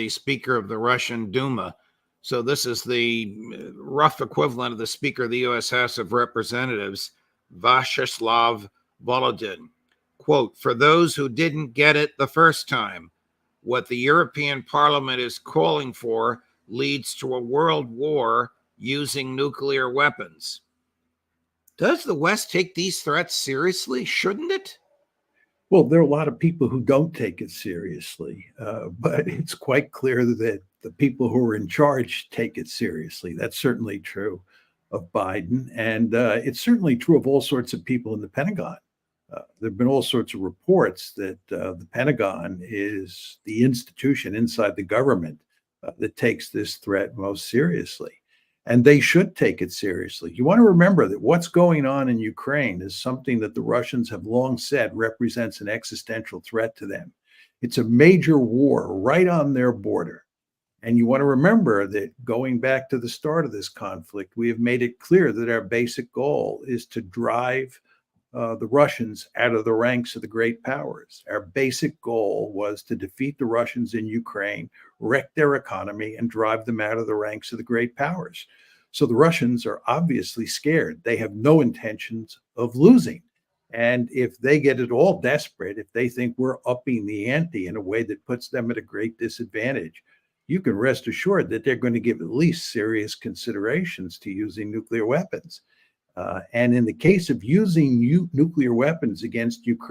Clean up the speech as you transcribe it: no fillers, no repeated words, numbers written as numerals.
the Speaker of the Russian Duma. So this is the rough equivalent of the Speaker of the U.S. House of Representatives, Vyacheslav Volodin. Quote, for those who didn't get it the first time, what the European Parliament is calling for leads to a world war using nuclear weapons. Does the West take these threats seriously? Shouldn't it? Well, there are a lot of people who don't take it seriously, but it's quite clear that the people who are in charge take it seriously. That's certainly true of Biden, and it's certainly true of all sorts of people in the Pentagon. There have been all sorts of reports that the Pentagon is the institution inside the government that takes this threat most seriously. And they should take it seriously. You want to remember that what's going on in Ukraine is something that the Russians have long said represents an existential threat to them. It's a major war right on their border. And you want to remember that going back to the start of this conflict, we have made it clear that our basic goal is to drive the Russians out of the ranks of the great powers. Our basic goal was to defeat the Russians in Ukraine, wreck their economy, and drive them out of the ranks of the great powers. So the Russians are obviously scared. They have no intentions of losing. And if they get at all desperate, if they think we're upping the ante in a way that puts them at a great disadvantage, you can rest assured that they're going to give at least serious considerations to using nuclear weapons. And in the case of using nuclear weapons against Ukraine,